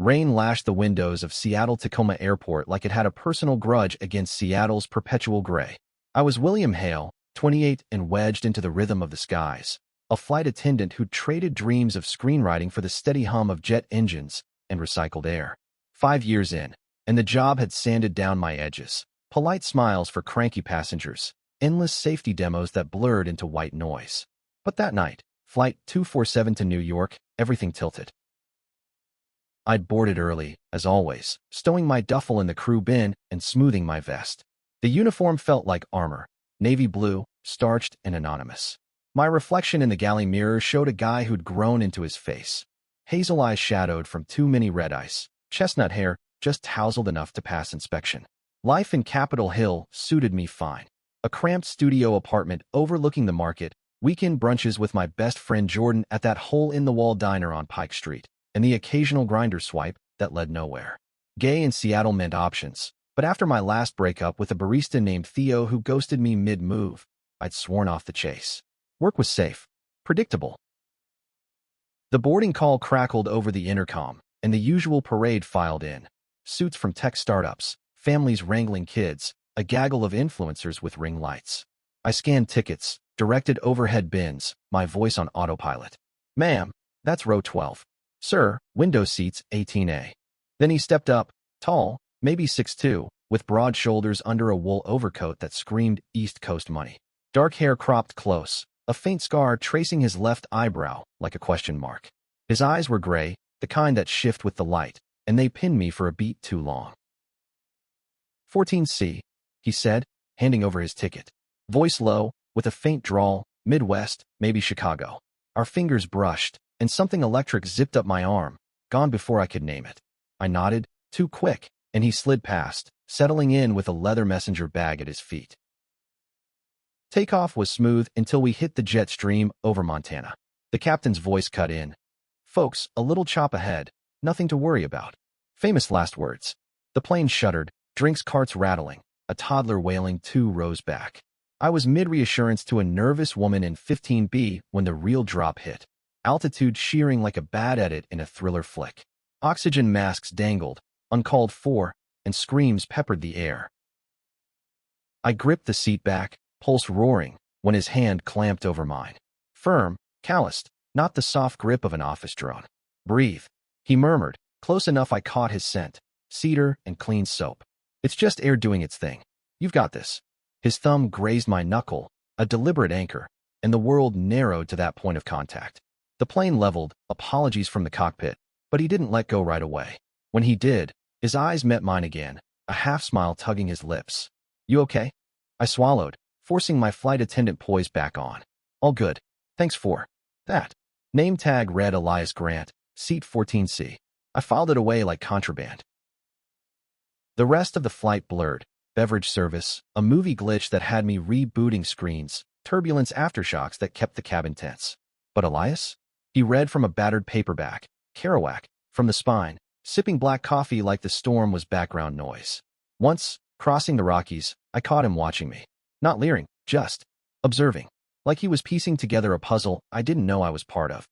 Rain lashed the windows of Seattle-Tacoma Airport like it had a personal grudge against Seattle's perpetual gray. I was William Hale, 28, and wedged into the rhythm of the skies, a flight attendant who traded dreams of screenwriting for the steady hum of jet engines and recycled air. 5 years in, and the job had sanded down my edges. Polite smiles for cranky passengers, endless safety demos that blurred into white noise. But that night, Flight 247 to New York, everything tilted. I'd boarded early, as always, stowing my duffel in the crew bin and smoothing my vest. The uniform felt like armor, navy blue, starched and anonymous. My reflection in the galley mirror showed a guy who'd grown into his face. Hazel eyes shadowed from too many red eyes, chestnut hair just tousled enough to pass inspection. Life in Capitol Hill suited me fine. A cramped studio apartment overlooking the market, weekend brunches with my best friend Jordan at that hole-in-the-wall diner on Pike Street, and the occasional grinder swipe that led nowhere. Gay in Seattle meant options, but after my last breakup with a barista named Theo who ghosted me mid-move, I'd sworn off the chase. Work was safe, predictable. The boarding call crackled over the intercom, and the usual parade filed in. Suits from tech startups, families wrangling kids, a gaggle of influencers with ring lights. I scanned tickets, directed overhead bins, my voice on autopilot. "Ma'am, that's row 12. Sir, window seats 18A. Then he stepped up, tall, maybe 6'2", with broad shoulders under a wool overcoat that screamed East Coast money. Dark hair cropped close, a faint scar tracing his left eyebrow like a question mark. His eyes were gray, the kind that shift with the light, and they pinned me for a beat too long. 14C, he said, handing over his ticket. Voice low, with a faint drawl, Midwest, maybe Chicago. Our fingers brushed, and something electric zipped up my arm, gone before I could name it. I nodded, too quick, and he slid past, settling in with a leather messenger bag at his feet. Takeoff was smooth until we hit the jet stream over Montana. The captain's voice cut in. "Folks, a little chop ahead, nothing to worry about." Famous last words. The plane shuddered, drinks carts rattling, a toddler wailing 2 rows back. I was mid-reassurance to a nervous woman in 15B when the real drop hit. Altitude shearing like a bad edit in a thriller flick. Oxygen masks dangled, uncalled for, and screams peppered the air. I gripped the seat back, pulse roaring, when his hand clamped over mine. Firm, calloused, not the soft grip of an office drone. "Breathe," he murmured, close enough I caught his scent. Cedar and clean soap. "It's just air doing its thing. You've got this." His thumb grazed my knuckle, a deliberate anchor, and the world narrowed to that point of contact. The plane leveled, apologies from the cockpit, but he didn't let go right away. When he did, his eyes met mine again, a half-smile tugging his lips. "You okay?" I swallowed, forcing my flight attendant poise back on. "All good. Thanks for that." Name tag read Elias Grant, seat 14C. I filed it away like contraband. The rest of the flight blurred. Beverage service, a movie glitch that had me rebooting screens, turbulence aftershocks that kept the cabin tense. But Elias? He read from a battered paperback, Kerouac, from the spine, sipping black coffee like the storm was background noise. Once, crossing the Rockies, I caught him watching me. Not leering, just observing. Like he was piecing together a puzzle I didn't know I was part of.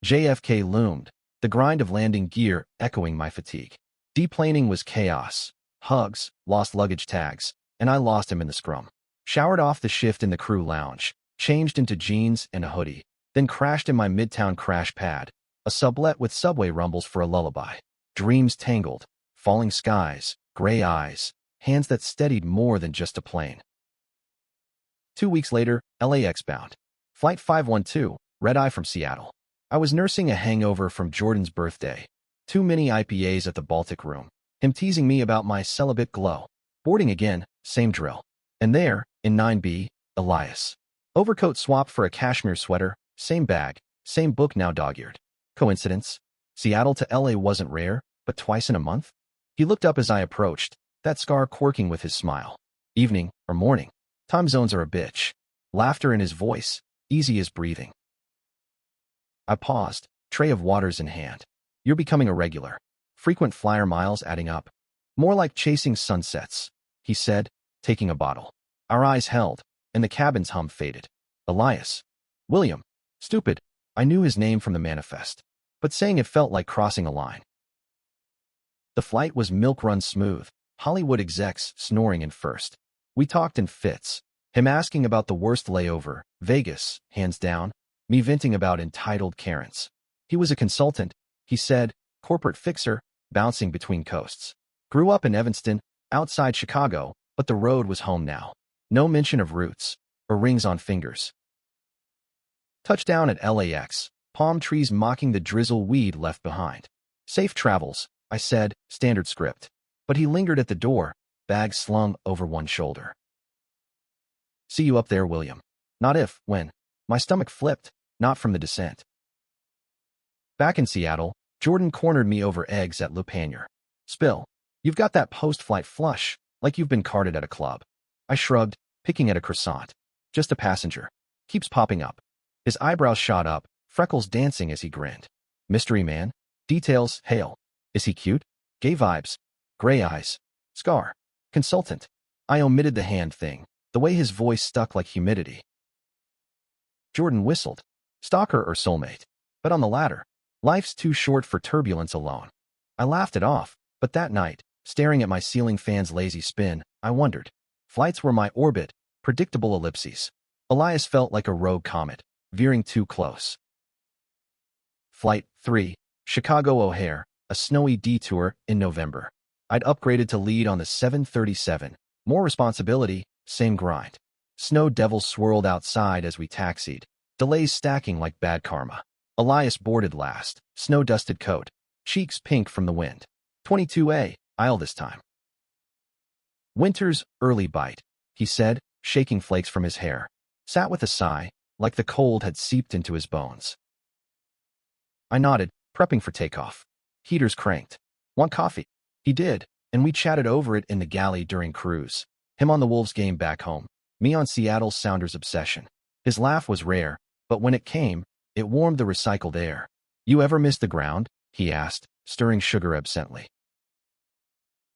JFK loomed, the grind of landing gear echoing my fatigue. Deplaning was chaos. Hugs, lost luggage tags, and I lost him in the scrum. Showered off the shift in the crew lounge, changed into jeans and a hoodie, then crashed in my midtown crash pad, a sublet with subway rumbles for a lullaby. Dreams tangled, falling skies, gray eyes, hands that steadied more than just a plane. 2 weeks later, LAX bound. Flight 512, red-eye from Seattle. I was nursing a hangover from Jordan's birthday. Too many IPAs at the Baltic Room. Him teasing me about my celibate glow. Boarding again, same drill. And there, in 9B, Elias. Overcoat swapped for a cashmere sweater, same bag, same book now dog-eared. Coincidence? Seattle to LA wasn't rare, but twice in a month? He looked up as I approached, that scar quirking with his smile. Evening, or morning. Time zones are a bitch. Laughter in his voice, easy as breathing. I paused, tray of waters in hand. You're becoming a regular. Frequent flyer miles adding up. More like chasing sunsets, he said, taking a bottle. Our eyes held, and the cabin's hum faded. Elias. William. Stupid. I knew his name from the manifest. but saying it felt like crossing a line. The flight was milk-run smooth, Hollywood execs snoring in first. We talked in fits, him asking about the worst layover, Vegas, hands down, me venting about entitled Karens. He was a consultant, he said, corporate fixer, bouncing between coasts. Grew up in Evanston, outside Chicago, but the road was home now. No mention of roots, or rings on fingers. Touchdown at LAX, palm trees mocking the drizzle we'd left behind. Safe travels, I said, standard script. But he lingered at the door, bag slung over one shoulder. See you up there, William. Not if, when. My stomach flipped, not from the descent. Back in Seattle, Jordan cornered me over eggs at Le Panier. Spill. You've got that post-flight flush, like you've been carded at a club. I shrugged, picking at a croissant. Just a passenger. Keeps popping up. His eyebrows shot up, freckles dancing as he grinned. Mystery man? Details, hail. Is he cute? Gay vibes. Gray eyes. Scar. Consultant. I omitted the hand thing, the way his voice stuck like humidity. Jordan whistled. Stalker or soulmate? But on the latter. Life's too short for turbulence alone. I laughed it off, but that night, staring at my ceiling fan's lazy spin, I wondered. Flights were my orbit, predictable ellipses. Elias felt like a rogue comet, veering too close. Flight 3, Chicago O'Hare, a snowy detour in November. I'd upgraded to lead on the 737. More responsibility, same grind. Snow devils swirled outside as we taxied, delays stacking like bad karma. Elias boarded last, snow-dusted coat, cheeks pink from the wind. 22A, aisle this time. Winter's early bite, he said, shaking flakes from his hair. Sat with a sigh, like the cold had seeped into his bones. I nodded, prepping for takeoff. Heaters cranked. Want coffee? He did, and we chatted over it in the galley during cruise. Him on the Wolves game back home, me on Seattle's Sounders obsession. His laugh was rare, but when it came, it warmed the recycled air. You ever miss the ground? He asked, stirring sugar absently.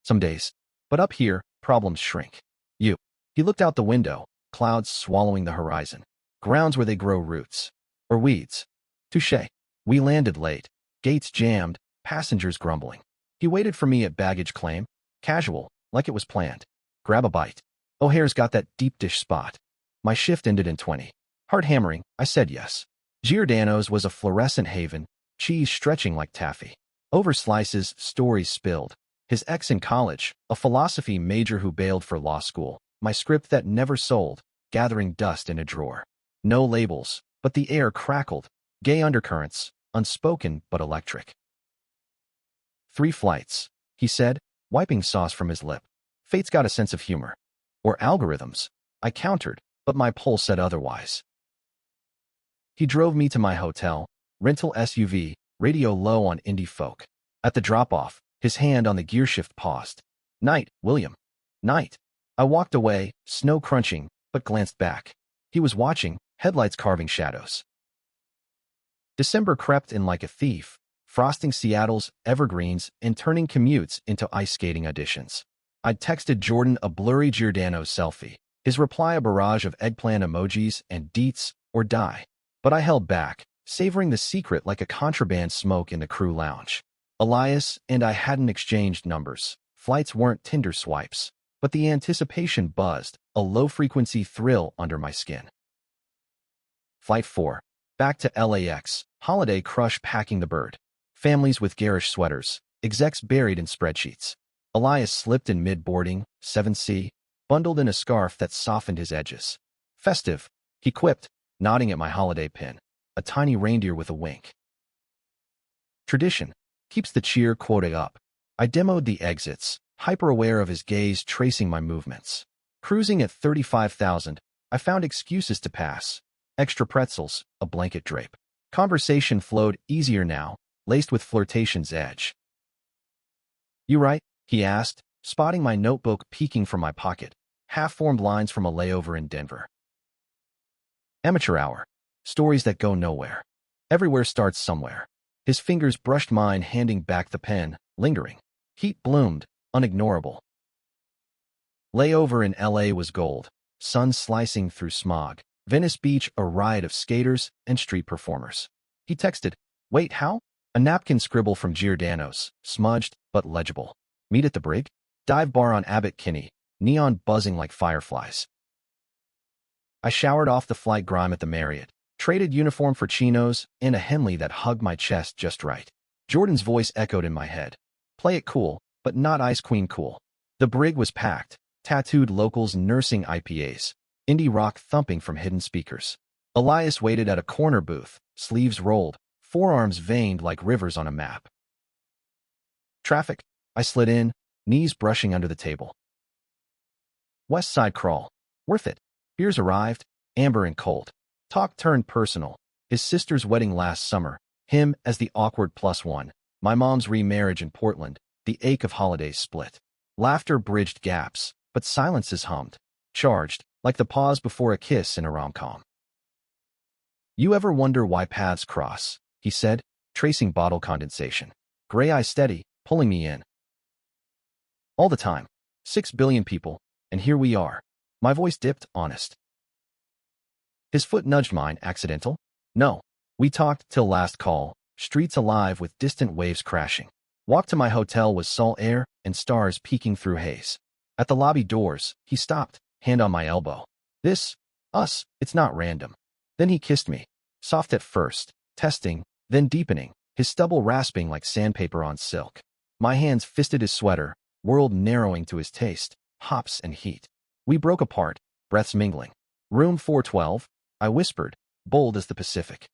Some days. But up here, problems shrink. You. He looked out the window, clouds swallowing the horizon. Grounds where they grow roots. Or weeds. Touché. We landed late. Gates jammed, passengers grumbling. He waited for me at baggage claim. Casual, like it was planned. Grab a bite. O'Hare's got that deep dish spot. My shift ended in 20. Hard hammering, I said yes. Giordano's was a fluorescent haven, cheese stretching like taffy. Over slices, stories spilled. His ex in college, a philosophy major who bailed for law school. My script that never sold, gathering dust in a drawer. No labels, but the air crackled. Gay undercurrents, unspoken but electric. 3 flights, he said, wiping sauce from his lip. Fate's got a sense of humor. Or algorithms, I countered, but my poll said otherwise. He drove me to my hotel, rental SUV, radio low on indie folk. At the drop-off, his hand on the gearshift paused. Night, William. Night. I walked away, snow crunching, but glanced back. He was watching, headlights carving shadows. December crept in like a thief, frosting Seattle's evergreens and turning commutes into ice skating auditions. I'd texted Jordan a blurry Giordano's selfie, his reply a barrage of eggplant emojis and deets or die. But I held back, savoring the secret like a contraband smoke in the crew lounge. Elias and I hadn't exchanged numbers. Flights weren't Tinder swipes, but the anticipation buzzed, a low-frequency thrill under my skin. Flight 4. Back to LAX, holiday crush packing the bird. Families with garish sweaters, execs buried in spreadsheets. Elias slipped in mid-boarding, 7C, bundled in a scarf that softened his edges. Festive, he quipped, nodding at my holiday pin, a tiny reindeer with a wink. Tradition keeps the cheer quota up. I demoed the exits, hyper-aware of his gaze tracing my movements. Cruising at 35,000, I found excuses to pass. Extra pretzels, a blanket drape. Conversation flowed easier now, laced with flirtation's edge. You right? He asked, spotting my notebook peeking from my pocket. Half-formed lines from a layover in Denver. Amateur hour. Stories that go nowhere. Everywhere starts somewhere. His fingers brushed mine, handing back the pen, lingering. Heat bloomed, unignorable. Layover in LA was gold, sun slicing through smog. Venice Beach a riot of skaters and street performers. He texted, wait, how? A napkin scribble from Giordano's, smudged but legible. Meet at the Brig? Dive bar on Abbot Kinney, neon buzzing like fireflies. I showered off the flight grime at the Marriott, traded uniform for chinos, and a Henley that hugged my chest just right. Jordan's voice echoed in my head. Play it cool, but not Ice Queen cool. The Brig was packed, tattooed locals nursing IPAs, indie rock thumping from hidden speakers. Elias waited at a corner booth, sleeves rolled, forearms veined like rivers on a map. Traffic. I slid in, knees brushing under the table. West Side crawl. Worth it. Beers arrived, amber and cold. Talk turned personal. His sister's wedding last summer, him as the awkward +1, my mom's remarriage in Portland, the ache of holidays split. Laughter bridged gaps, but silences hummed, charged, like the pause before a kiss in a rom-com. You ever wonder why paths cross? He said, tracing bottle condensation. Gray eye steady, pulling me in. All the time. 6 billion people, and here we are. My voice dipped, honest. His foot nudged mine, accidental? No. We talked till last call, streets alive with distant waves crashing. Walk to my hotel was salt air and stars peeking through haze. At the lobby doors, he stopped, hand on my elbow. This, us, it's not random. Then he kissed me, soft at first, testing, then deepening, his stubble rasping like sandpaper on silk. My hands fisted his sweater, world narrowing to his taste, hops and heat. We broke apart, breaths mingling. Room 412, I whispered, bold as the Pacific.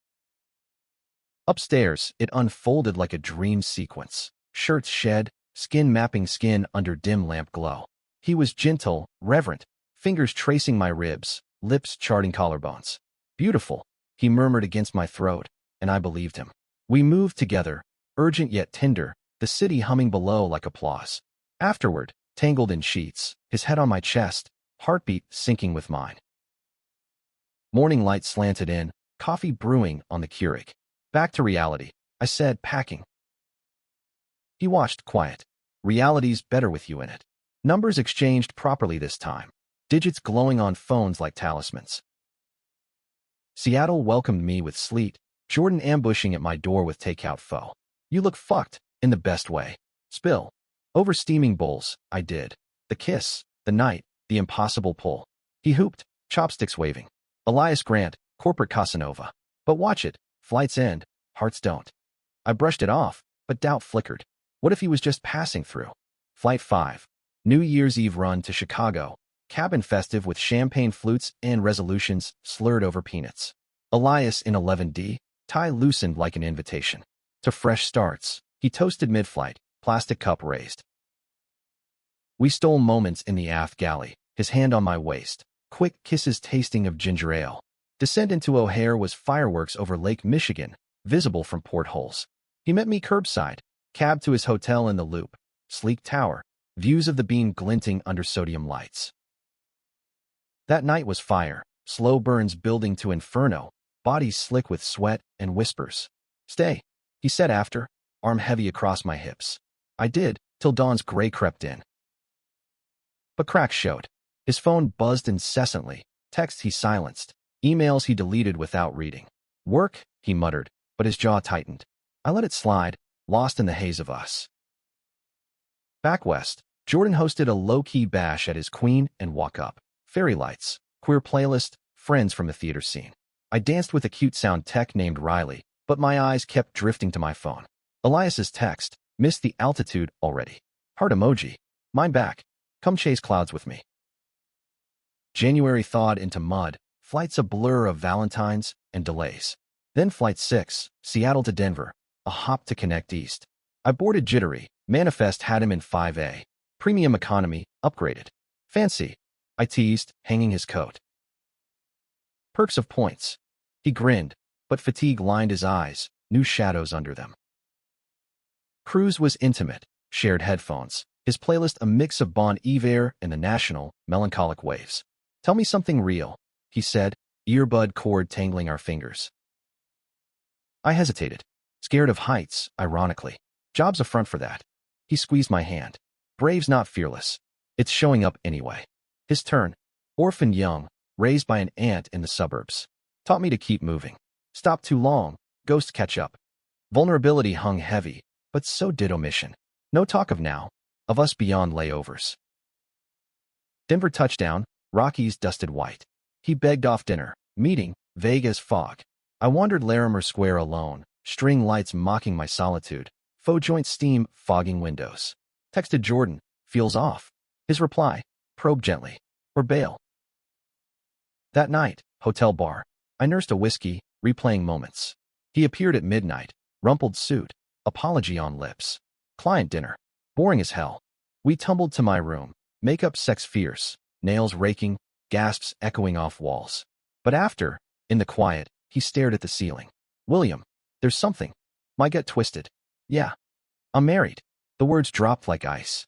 Upstairs, it unfolded like a dream sequence. Shirts shed, skin mapping skin under dim lamp glow. He was gentle, reverent, fingers tracing my ribs, lips charting collarbones. Beautiful, he murmured against my throat, and I believed him. We moved together, urgent yet tender, the city humming below like applause. Afterward, tangled in sheets, his head on my chest, heartbeat syncing with mine. Morning light slanted in, coffee brewing on the Keurig. Back to reality, I said, packing. He watched, quiet. Reality's better with you in it. Numbers exchanged properly this time. Digits glowing on phones like talismans. Seattle welcomed me with sleet, Jordan ambushing at my door with takeout pho. You look fucked, in the best way. Spill. Over steaming bowls, I did. The kiss, the night, the impossible pull. He hooped, chopsticks waving. Elias Grant, corporate Casanova. But watch it, flights end, hearts don't. I brushed it off, but doubt flickered. What if he was just passing through? Flight 5. New Year's Eve run to Chicago. Cabin festive with champagne flutes and resolutions slurred over peanuts. Elias in 11D, tie loosened like an invitation. To fresh starts, he toasted mid-flight, plastic cup raised. We stole moments in the aft galley, his hand on my waist, quick kisses tasting of ginger ale. Descent into O'Hare was fireworks over Lake Michigan, visible from portholes. He met me curbside, cab to his hotel in the Loop, sleek tower, views of the beam glinting under sodium lights. That night was fire, slow burns building to inferno, bodies slick with sweat and whispers. Stay, he said after, arm heavy across my hips. I did, till dawn's gray crept in. But cracks showed. His phone buzzed incessantly, texts he silenced, emails he deleted without reading. Work, he muttered, but his jaw tightened. I let it slide, lost in the haze of us. Back west, Jordan hosted a low-key bash at his Queen and Walk Up. Fairy lights, queer playlist, friends from the theater scene. I danced with a cute sound tech named Riley, but my eyes kept drifting to my phone. Elias's text, missed the altitude already. Heart emoji. Mine back. Come chase clouds with me. January thawed into mud, flights a blur of Valentines and delays. Then Flight 6, Seattle to Denver, a hop to connect east. I boarded jittery, manifest had him in 5A. Premium economy, upgraded. Fancy, I teased, hanging his coat. Perks of points. He grinned, but fatigue lined his eyes, new shadows under them. Cruise was intimate, shared headphones, his playlist a mix of Bon Iver and the National, melancholic waves. Tell me something real, he said, earbud cord tangling our fingers. I hesitated, scared of heights, ironically. Job's a front for that. He squeezed my hand. Brave's not fearless. It's showing up anyway. His turn. Orphan young, raised by an aunt in the suburbs. Taught me to keep moving. Stop too long, ghosts catch up. Vulnerability hung heavy, but so did omission. No talk of now, of us beyond layovers. Denver touchdown, Rockies dusted white. He begged off dinner, meeting, vague as fog. I wandered Larimer Square alone, string lights mocking my solitude, faux joint steam fogging windows. Texted Jordan, feels off. His reply, probe gently, or bail. That night, hotel bar, I nursed a whiskey, replaying moments. He appeared at midnight, rumpled suit, apology on lips. Client dinner, boring as hell. We tumbled to my room, makeup sex fierce, nails raking, gasps echoing off walls. But after, in the quiet, he stared at the ceiling. William, there's something. My gut twisted. Yeah, I'm married. The words dropped like ice.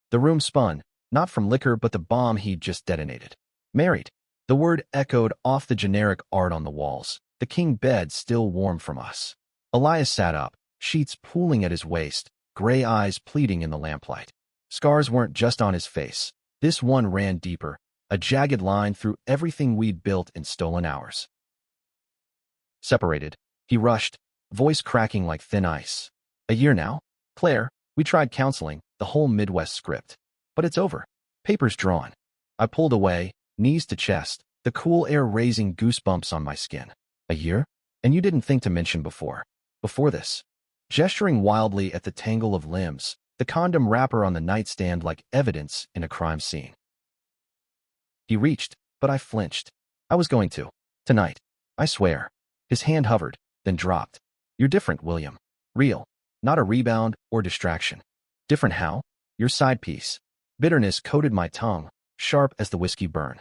The room spun, not from liquor but the bomb he'd just detonated. Married. The word echoed off the generic art on the walls, the king bed still warm from us. Elias sat up, sheets pooling at his waist, gray eyes pleading in the lamplight. Scars weren't just on his face. This one ran deeper, a jagged line through everything we'd built in stolen hours. Separated, he rushed, voice cracking like thin ice. A year now? Claire, we tried counseling, the whole Midwest script. But it's over. Papers drawn. I pulled away, knees to chest, the cool air raising goosebumps on my skin. A year? And you didn't think to mention before. Before this. Gesturing wildly at the tangle of limbs, the condom wrapper on the nightstand like evidence in a crime scene. He reached, but I flinched. I was going to. Tonight. I swear. His hand hovered, then dropped. You're different, William. Real. Not a rebound or distraction. Different how? Your side piece. Bitterness coated my tongue, sharp as the whiskey burn.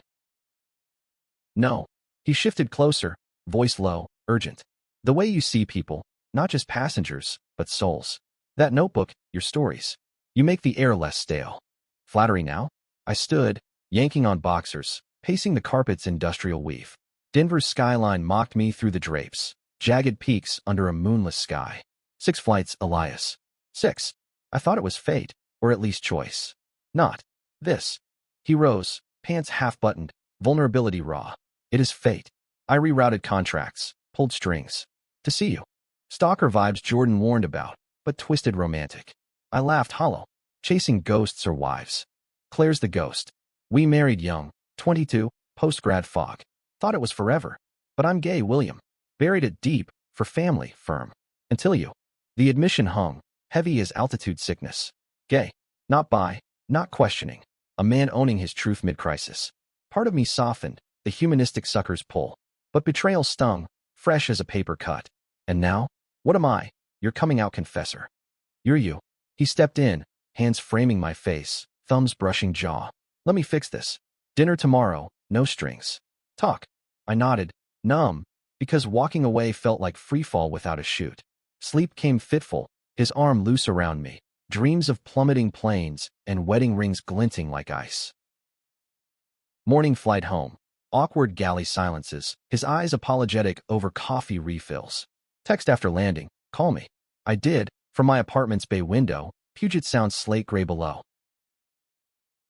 No. He shifted closer, voice low, urgent. The way you see people, not just passengers, but souls. That notebook, your stories. You make the air less stale. Flattery now? I stood, yanking on boxers, pacing the carpet's industrial weave. Denver's skyline mocked me through the drapes, jagged peaks under a moonless sky. 6 flights, Elias. 6. I thought it was fate, or at least choice. Not this. He rose, pants half-buttoned, vulnerability raw. It is fate. I rerouted contracts, pulled strings. To see you. Stalker vibes Jordan warned about, but twisted romantic. I laughed hollow, chasing ghosts or wives. Claire's the ghost. We married young, 22, post-grad fog. Thought it was forever. But I'm gay, William. Buried it deep, for family, firm. Until you. The admission hung, heavy as altitude sickness. Gay. Not bi, not questioning. A man owning his truth mid-crisis. Part of me softened, the humanistic sucker's pull. But betrayal stung, fresh as a paper cut. And now? What am I? Your coming-out confessor. You're you. He stepped in, hands framing my face, thumbs brushing jaw. Let me fix this. Dinner tomorrow, no strings. Talk. I nodded, numb, because walking away felt like freefall without a chute. Sleep came fitful, his arm loose around me, dreams of plummeting planes and wedding rings glinting like ice. Morning flight home. Awkward galley silences, his eyes apologetic over coffee refills. Text after landing, call me. I did, from my apartment's bay window, Puget Sound slate gray below.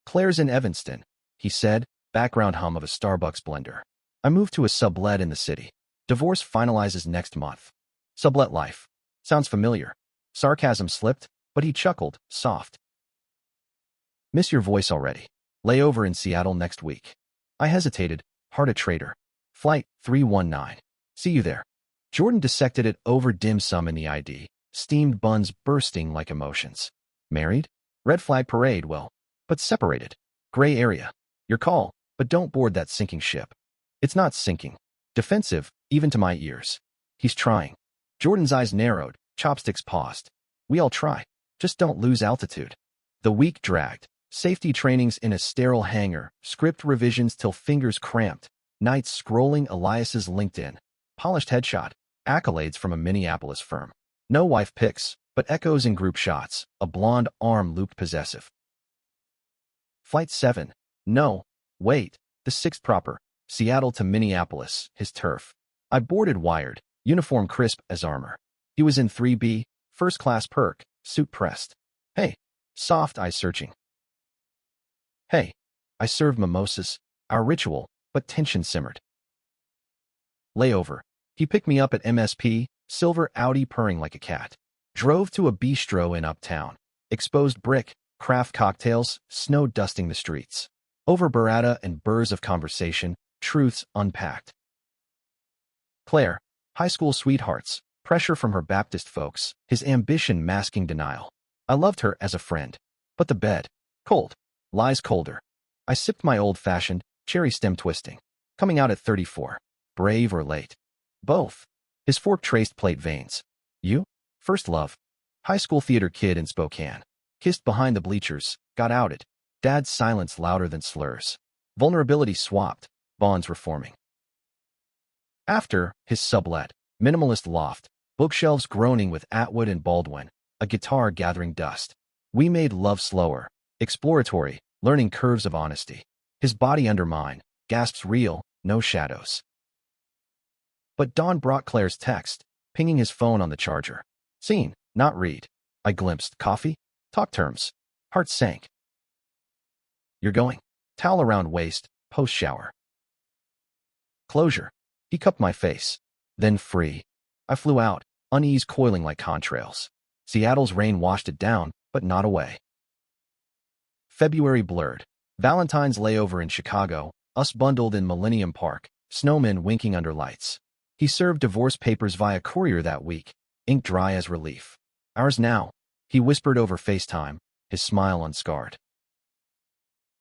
Claire's in Evanston, he said, background hum of a Starbucks blender. I moved to a sublet in the city. Divorce finalizes next month. Sublet life. Sounds familiar. Sarcasm slipped, but he chuckled, soft. Miss your voice already. Layover in Seattle next week. I hesitated, heart a traitor. Flight 319. See you there. Jordan dissected it over dim sum in the ID, steamed buns bursting like emotions. Married? Red flag parade, well, but separated. Gray area. Your call, but don't board that sinking ship. It's not sinking. Defensive, even to my ears. He's trying. Jordan's eyes narrowed, chopsticks paused. We all try. Just don't lose altitude. The week dragged. Safety trainings in a sterile hangar, script revisions till fingers cramped, nights scrolling Elias's LinkedIn. Polished headshot. Accolades from a Minneapolis firm. No wife pics, but echoes in group shots, a blonde arm looped possessive. Flight 7. No. Wait. The 6th proper. Seattle to Minneapolis, his turf. I boarded wired, uniform crisp as armor. He was in 3B, first class perk, suit pressed. Hey. Soft eyes searching. Hey. I served mimosas, our ritual, but tension simmered. Layover. He picked me up at MSP, silver Audi purring like a cat. Drove to a bistro in Uptown. Exposed brick, craft cocktails, snow dusting the streets. Over burrata and burrs of conversation, truths unpacked. Claire, high school sweethearts, pressure from her Baptist folks, his ambition masking denial. I loved her as a friend. But the bed, cold, lies colder. I sipped my old-fashioned, cherry stem twisting. Coming out at 34. Brave or late? Both. His fork traced plate veins. You? First love. High school theater kid in Spokane. Kissed behind the bleachers, got outed. Dad's silence louder than slurs. Vulnerability swapped, bonds were forming. After, his sublet, minimalist loft, bookshelves groaning with Atwood and Baldwin, a guitar gathering dust. We made love slower, exploratory, learning curves of honesty. His body under mine, gasps real, no shadows. But dawn brought Claire's text, pinging his phone on the charger. Seen, not read. I glimpsed coffee, talk terms. Heart sank. You're going. Towel around waist, post-shower. Closure. He cupped my face. Then free. I flew out, unease coiling like contrails. Seattle's rain washed it down, but not away. February blurred. Valentine's layover in Chicago, us bundled in Millennium Park, snowmen winking under lights. He served divorce papers via courier that week, ink dry as relief. Ours now, he whispered over FaceTime, his smile unscarred.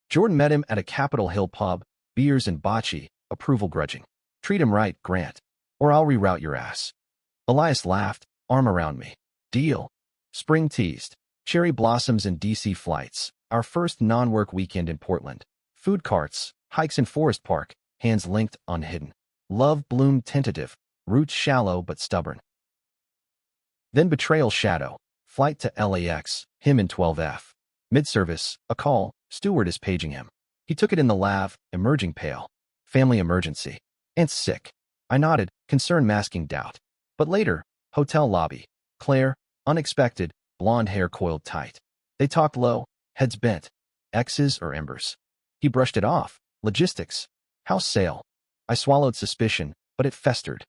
Jordan met him at a Capitol Hill pub, beers and bocce, approval grudging. Treat him right, Grant, or I'll reroute your ass. Elias laughed, arm around me. Deal. Spring teased. Cherry blossoms and DC flights. Our first non-work weekend in Portland. Food carts, hikes in Forest Park, hands linked, unhidden. Love bloomed tentative, roots shallow but stubborn. Then betrayal shadow. Flight to LAX, him in 12F. Mid-service, a call, steward is paging him. He took it in the lav, emerging pale. Family emergency. Aunt's sick. I nodded, concern masking doubt. But later, hotel lobby. Claire, unexpected, blonde hair coiled tight. They talked low, heads bent. X's or embers. He brushed it off. Logistics. House sale. I swallowed suspicion, but it festered.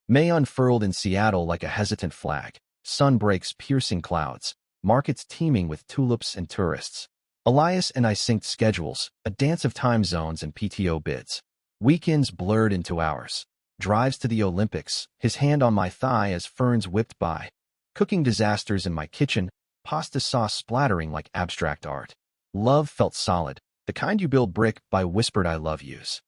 May unfurled in Seattle like a hesitant flag. Sun breaks piercing clouds. Markets teeming with tulips and tourists. Elias and I synced schedules, a dance of time zones and PTO bids. Weekends blurred into hours. Drives to the Olympics, his hand on my thigh as ferns whipped by. Cooking disasters in my kitchen, pasta sauce splattering like abstract art. Love felt solid, the kind you build brick by whispered I love yous.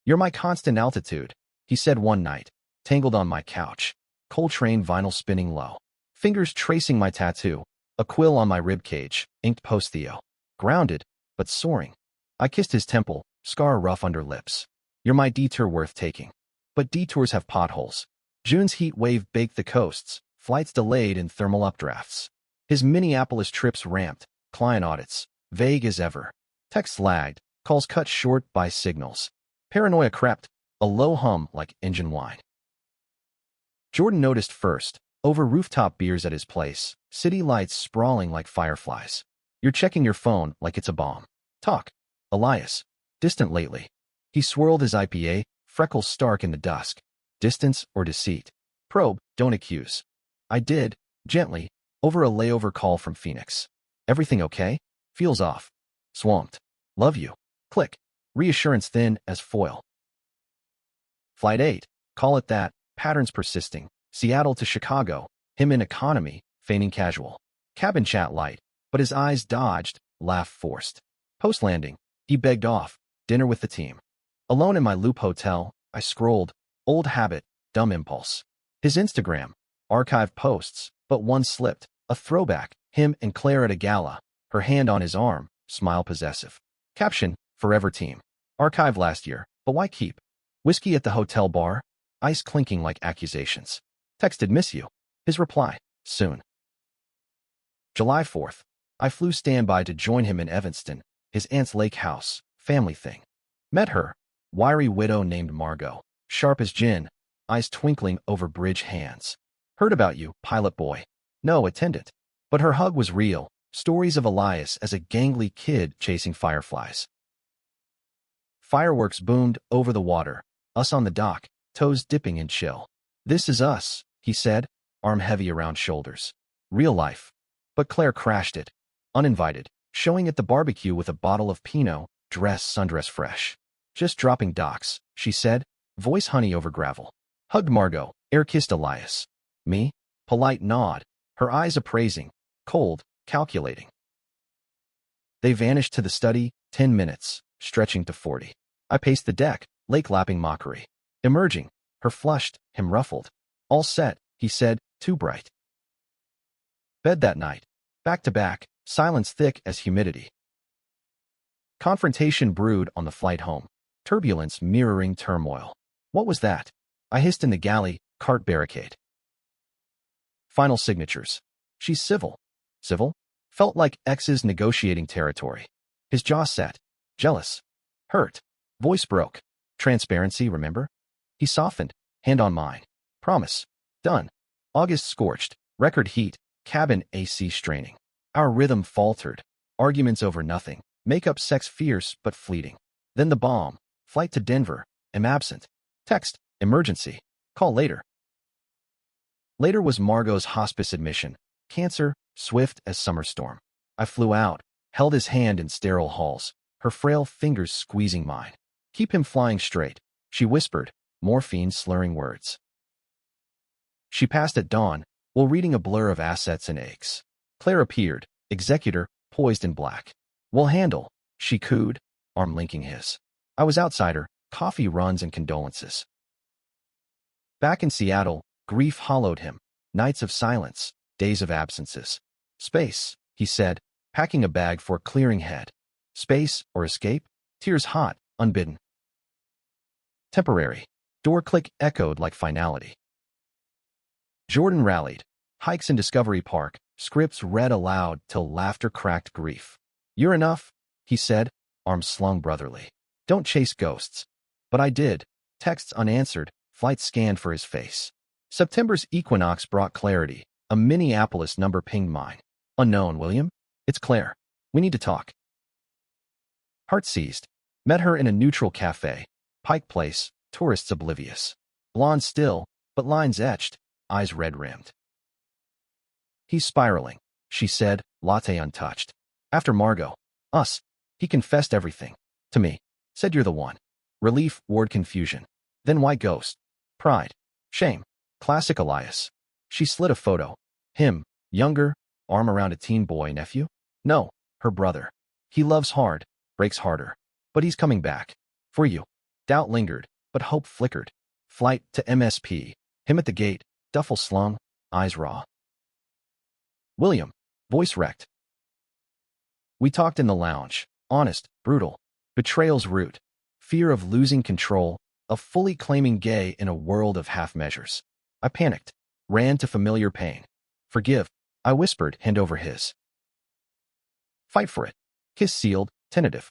You're my constant altitude, he said one night, tangled on my couch. Coltrane vinyl spinning low. Fingers tracing my tattoo, a quill on my ribcage, inked post-Theo. Grounded, but soaring. I kissed his temple, scar rough under lips. You're my detour worth taking. But detours have potholes. June's heat wave baked the coasts, flights delayed in thermal updrafts. His Minneapolis trips ramped, client audits, vague as ever. Texts lagged, calls cut short by signals. Paranoia crept, a low hum like engine whine. Jordan noticed first, over rooftop beers at his place, city lights sprawling like fireflies. You're checking your phone like it's a bomb. Talk. Elias. Distant lately. He swirled his IPA, freckles stark in the dusk. Distance or deceit? Probe, don't accuse. I did, gently, over a layover call from Phoenix. Everything okay? Feels off. Swamped. Love you. Click. Reassurance thin as foil. Flight 8. Call it that. Patterns persisting. Seattle to Chicago. Him in economy, feigning casual. Cabin chat light, but his eyes dodged, laugh forced. Post-landing. He begged off. Dinner with the team. Alone in my Loop hotel, I scrolled. Old habit, dumb impulse. His Instagram. Archived posts, but one slipped. A throwback. Him and Claire at a gala. Her hand on his arm, smile possessive. Caption, forever team. Archived last year, but why keep? Whiskey at the hotel bar. Ice clinking like accusations. Texted miss you. His reply, soon. July 4th. I flew standby to join him in Evanston, his aunt's lake house, family thing. Met her, wiry widow named Margot, sharp as gin, eyes twinkling over bridge hands. Heard about you, pilot boy. No, attendant. But her hug was real, stories of Elias as a gangly kid chasing fireflies. Fireworks boomed over the water, us on the dock, toes dipping in chill. "This is us," he said, arm heavy around shoulders. "Real life." But Claire crashed it, uninvited, showing at the barbecue with a bottle of Pinot, sundress fresh. "Just dropping docs," she said, voice honey over gravel. Hugged Margot, air-kissed Elias. Me? Polite nod, her eyes appraising, cold, calculating. They vanished to the study, 10 minutes, stretching to 40. I paced the deck, lake-lapping mockery. Emerging, her flushed, him ruffled. "All set," he said, too bright. Bed that night. Back to back, silence thick as humidity. Confrontation brewed on the flight home. Turbulence mirroring turmoil. "What was that?" I hissed in the galley, cart barricade. Final signatures. "She's civil." Civil? Felt like X's negotiating territory. His jaw set. Jealous. Hurt. Voice broke. "Transparency, remember?" He softened, hand on mine. "Promise." Done. August scorched. Record heat. Cabin AC straining. Our rhythm faltered. Arguments over nothing. Make-up sex fierce but fleeting. Then the bomb. Flight to Denver. Am absent. Text. Emergency. Call later. Later was Margot's hospice admission. Cancer, swift as summer storm. I flew out, held his hand in sterile halls, her frail fingers squeezing mine. "Keep him flying straight," she whispered, morphine slurring words. She passed at dawn, while reading a blur of assets and aches. Claire appeared, executor, poised in black. "We'll handle," she cooed, arm linking his. I was outsider, coffee runs and condolences. Back in Seattle, grief hollowed him. Nights of silence, days of absences. "Space," he said, packing a bag for a clearing head. "Space or escape?" Tears hot, unbidden. Temporary. Door click echoed like finality. Jordan rallied. Hikes in Discovery Park, scripts read aloud till laughter cracked grief. "You're enough," he said, arms slung brotherly. "Don't chase ghosts." But I did. Texts unanswered, flights scanned for his face. September's equinox brought clarity. A Minneapolis number pinged mine. "Unknown, William? It's Claire. We need to talk." Heart seized. Met her in a neutral cafe. Pike Place, tourists oblivious. Blonde still, but lines etched, eyes red-rimmed. "He's spiraling," she said, latte untouched. "After Margot. Us. He confessed everything. To me. Said you're the one." Relief ward confusion. Then why ghost? Pride. Shame. Classic Elias. She slid a photo. Him, younger, arm around a teen boy nephew? No, her brother. "He loves hard, breaks harder. But he's coming back. For you." Doubt lingered, but hope flickered. Flight to MSP. Him at the gate, duffel slung, eyes raw. "William." Voice wrecked. We talked in the lounge. Honest, brutal. Betrayal's root. Fear of losing control, of fully claiming gay in a world of half measures. I panicked. Ran to familiar pain. "Forgive," I whispered, hand over his. "Fight for it." Kiss sealed, tentative.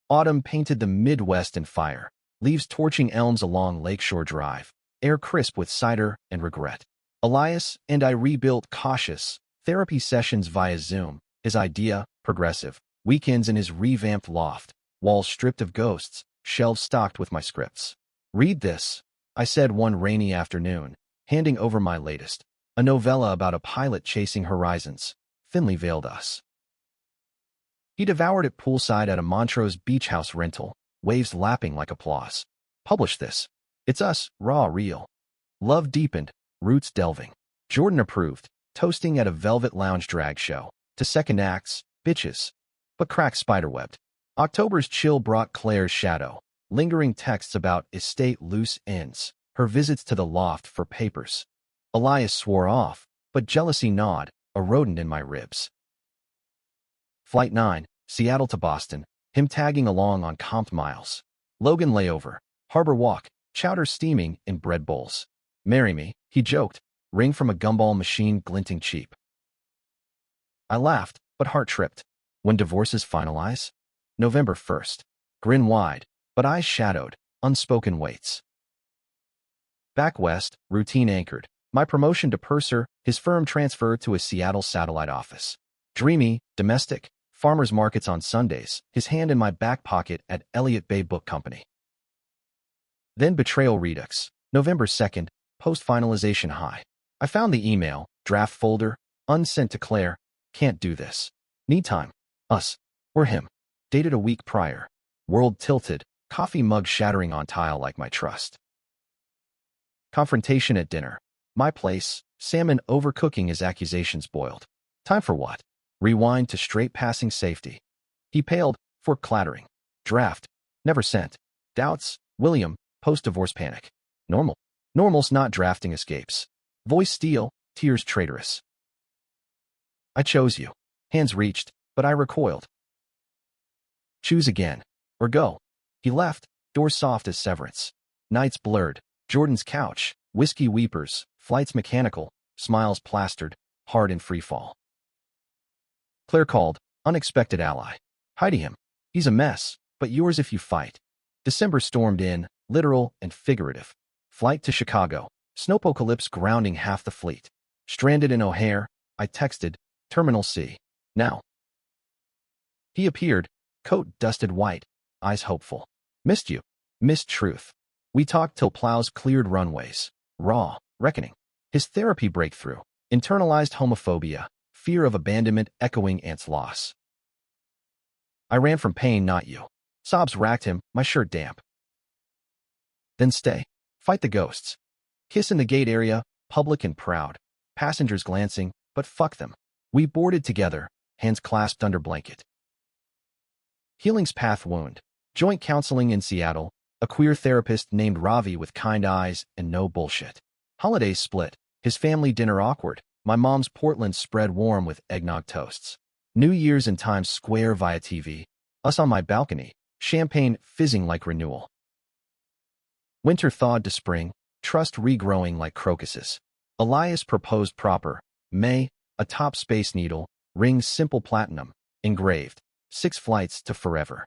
Autumn painted the Midwest in fire. Leaves torching elms along Lakeshore Drive. Air crisp with cider and regret. Elias and I rebuilt cautious. Therapy sessions via Zoom. His idea, progressive. Weekends in his revamped loft. Walls stripped of ghosts. Shelves stocked with my scripts. "Read this," I said one rainy afternoon, handing over my latest. A novella about a pilot chasing horizons. Thinly veiled us. He devoured it poolside at a Montrose beach house rental, waves lapping like applause. "Publish this. It's us, raw, real." Love deepened, roots delving. Jordan approved, toasting at a Velvet Lounge drag show. To second acts, bitches. But cracks spiderwebbed. October's chill brought Claire's shadow. Lingering texts about estate loose ends. Her visits to the loft for papers. Elias swore off, but jealousy gnawed, a rodent in my ribs. Flight 9, Seattle to Boston. Him tagging along on comped miles. Logan layover. Harbor walk. Chowder steaming in bread bowls. "Marry me," he joked. Ring from a gumball machine glinting cheap. I laughed, but heart tripped. When divorces finalize? November 1st. Grin wide, but eyes shadowed, unspoken weights. Back west, routine anchored. My promotion to purser, his firm transfer to a Seattle satellite office. Dreamy, domestic, farmers markets on Sundays, his hand in my back pocket at Elliott Bay Book Company. Then betrayal redux. November 2nd, post-finalization high. I found the email, draft folder, unsent to Claire. Can't do this. Need time. Us. Or him. Dated a week prior. World tilted. Coffee mug shattering on tile like my trust. Confrontation at dinner. My place. Salmon overcooking his accusations boiled. Time for what? Rewind to straight passing safety. He paled, fork clattering. Draft. Never sent. Doubts. William. Post-divorce panic. Normal. Normal's not drafting escapes. Voice steel. Tears traitorous. I chose you. Hands reached, but I recoiled. Choose again. Or go. He left, door soft as severance. Nights blurred. Jordan's couch. Whiskey weepers. Flights mechanical. Smiles plastered. Hard in freefall. Claire called. Unexpected ally. Heidi him. He's a mess, but yours if you fight. December stormed in, literal and figurative. Flight to Chicago. Snowpocalypse grounding half the fleet. Stranded in O'Hare, I texted, Terminal C. Now. He appeared, coat dusted white, eyes hopeful. Missed you. Missed truth. We talked till plows cleared runways. Raw, reckoning. His therapy breakthrough. Internalized homophobia. Fear of abandonment echoing Aunt's loss. I ran from pain, not you. Sobs racked him, my shirt damp. Then stay. Fight the ghosts. Kiss in the gate area, public and proud. Passengers glancing, but fuck them. We boarded together, hands clasped under blanket. Healing's path wound. Joint counseling in Seattle. A queer therapist named Ravi with kind eyes and no bullshit. Holidays split. His family dinner awkward. My mom's Portland spread warm with eggnog toasts. New Year's in Times Square via TV. Us on my balcony. Champagne fizzing like renewal. Winter thawed to spring. Trust regrowing like crocuses. Elias proposed proper. May. A top Space Needle. Rings simple platinum. Engraved. 6 flights to forever.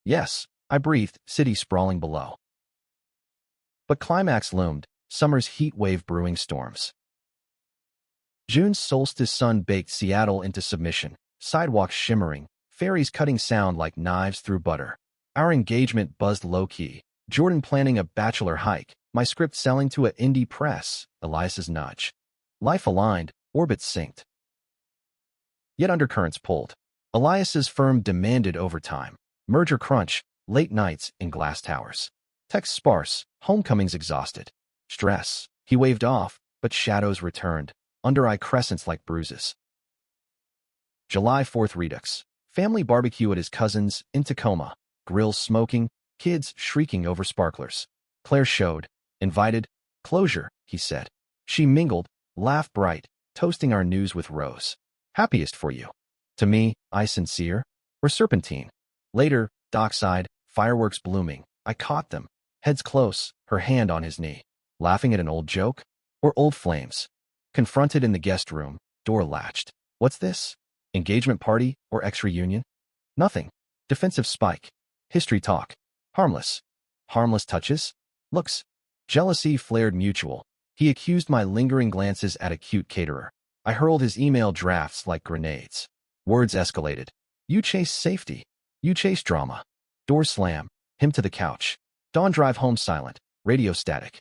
Yes, I breathed, city sprawling below. But climax loomed. Summer's heat wave brewing storms. June's solstice sun baked Seattle into submission. Sidewalks shimmering. Ferries cutting sound like knives through butter. Our engagement buzzed low-key. Jordan planning a bachelor hike. My script selling to a indie press. Elias's nudge. Life aligned. Orbits synced. Yet undercurrents pulled. Elias's firm demanded overtime. Merger crunch. Late nights in glass towers. Texts sparse. Homecomings exhausted. Stress. He waved off, but shadows returned. Under-eye crescents like bruises. July 4th redux. Family barbecue at his cousin's in Tacoma. Grills smoking. Kids shrieking over sparklers. Claire showed. Invited. Closure, he said. She mingled. Laughed bright. Toasting our news with rose. Happiest for you. To me, I sincere. Or serpentine. Later, dockside, fireworks blooming. I caught them. Heads close, her hand on his knee. Laughing at an old joke? Or old flames? Confronted in the guest room, door latched. What's this? Engagement party or ex-reunion? Nothing. Defensive spike. History talk. Harmless. Harmless touches? Looks. Jealousy flared mutual. He accused my lingering glances at a cute caterer. I hurled his email drafts like grenades. Words escalated. You chase safety. You chase drama. Door slam. Him to the couch. Dawn drive home silent. Radio static.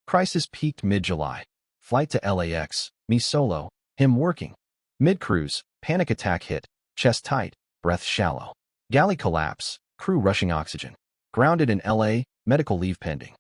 Crisis peaked mid-July. Flight to LAX. Me solo. Him working. Mid-cruise. Panic attack hit. Chest tight. Breath shallow. Galley collapse. Crew rushing oxygen. Grounded in LA. Medical leave pending.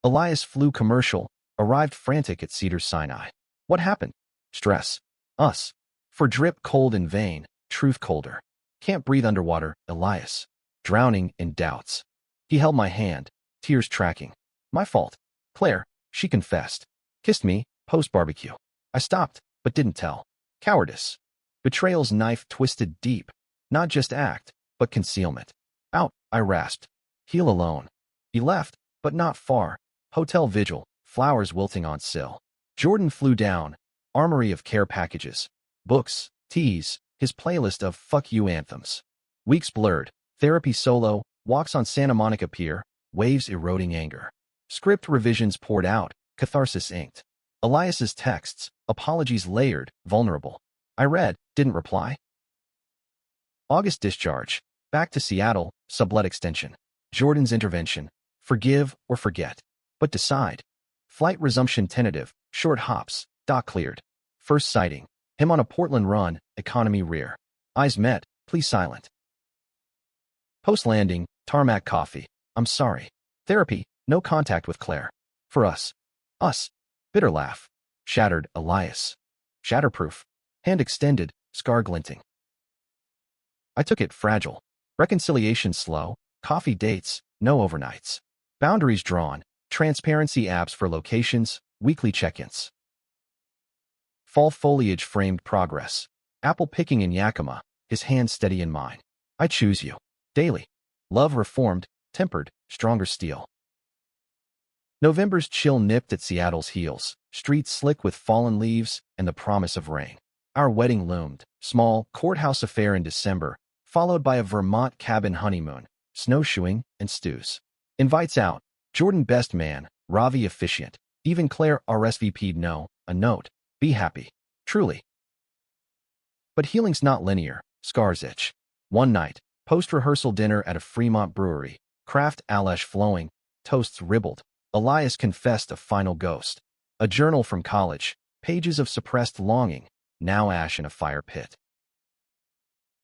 Elias flew commercial. Arrived frantic at Cedars-Sinai. What happened? Stress. Us. For drip cold in vein. Truth colder. Can't breathe underwater. Elias. Drowning in doubts. He held my hand. Tears tracking. My fault. Claire. She confessed. Kissed me. Post-barbecue. I stopped, but didn't tell. Cowardice. Betrayal's knife twisted deep. Not just act, but concealment. Out, I rasped. Heal alone. He left, but not far. Hotel vigil. Flowers wilting on sill. Jordan flew down. Armory of care packages. Books. Teas. His playlist of fuck you anthems. Weeks blurred. Therapy solo. Walks on Santa Monica Pier. Waves eroding anger. Script revisions poured out. Catharsis inked. Elias's texts. Apologies layered. Vulnerable. I read. Didn't reply. August discharge. Back to Seattle, sublet extension. Jordan's intervention. Forgive or forget. But decide. Flight resumption tentative. Short hops. Dock cleared. First sighting. Him on a Portland run, economy rear. Eyes met, please silent. Post-landing, tarmac coffee. I'm sorry. Therapy, no contact with Claire. For us. Us. Bitter laugh. Shattered, Elias. Shatterproof. Hand extended, scar glinting. I took it fragile. Reconciliation slow. Coffee dates, no overnights. Boundaries drawn. Transparency apps for locations, weekly check-ins. Fall foliage framed progress. Apple picking in Yakima, his hand steady in mine. I choose you. Daily. Love reformed, tempered, stronger steel. November's chill nipped at Seattle's heels, streets slick with fallen leaves and the promise of rain. Our wedding loomed, small, courthouse affair in December, followed by a Vermont cabin honeymoon, snowshoeing, and stews. Invites out, Jordan best man, Ravi officiant, even Claire RSVP'd no, a note, be happy, truly. But healing's not linear, scars itch. One night, post-rehearsal dinner at a Fremont brewery, craft Alesh flowing, toasts ribbled, Elias confessed a final ghost. A journal from college, pages of suppressed longing, now ash in a fire pit.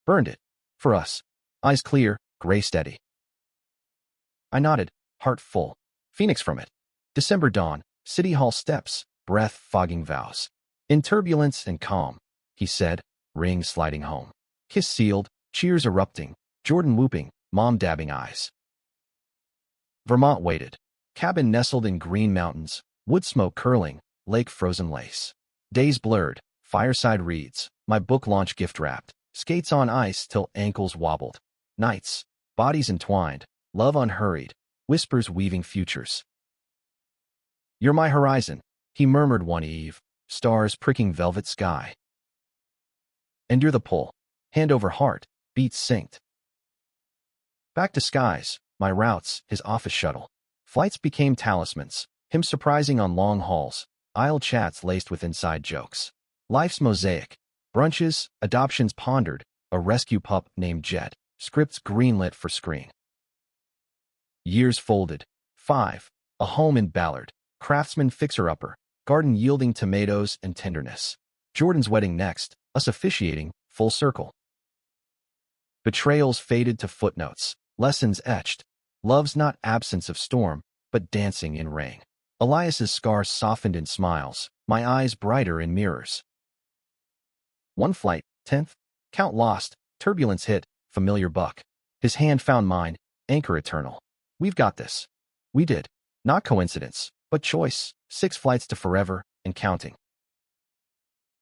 Burned it. For us. Eyes clear, gray steady. I nodded, heart full. Phoenix from it. December dawn, City Hall steps, breath fogging vows. In turbulence and calm, he said, ring sliding home. Kiss sealed, cheers erupting, Jordan whooping, mom dabbing eyes. Vermont waited. Cabin nestled in green mountains, wood smoke curling, lake frozen lace. Days blurred, fireside reads, my book launch gift wrapped, skates on ice till ankles wobbled. Nights, bodies entwined, love unhurried, whispers weaving futures. You're my horizon, he murmured one eve, stars pricking velvet sky. And you're the pull, hand over heart, beats synced. Back to skies, my routes, his office shuttle. Flights became talismans, him surprising on long hauls, aisle chats laced with inside jokes. Life's mosaic, brunches, adoptions pondered, a rescue pup named Jet, scripts greenlit for screen. Years folded, 5, a home in Ballard, craftsman fixer-upper, garden yielding tomatoes and tenderness. Jordan's wedding next, us officiating, full circle. Betrayals faded to footnotes, lessons etched. Love's not absence of storm, but dancing in rain. Elias's scars softened in smiles, my eyes brighter in mirrors. One flight, 10th, count lost, turbulence hit, familiar buck. His hand found mine, anchor eternal. We've got this. We did. Not coincidence, but choice, 6 flights to forever, and counting.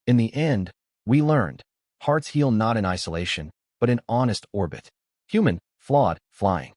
In the end, we learned. Hearts heal not in isolation, but in honest orbit. Human, flawed, flying.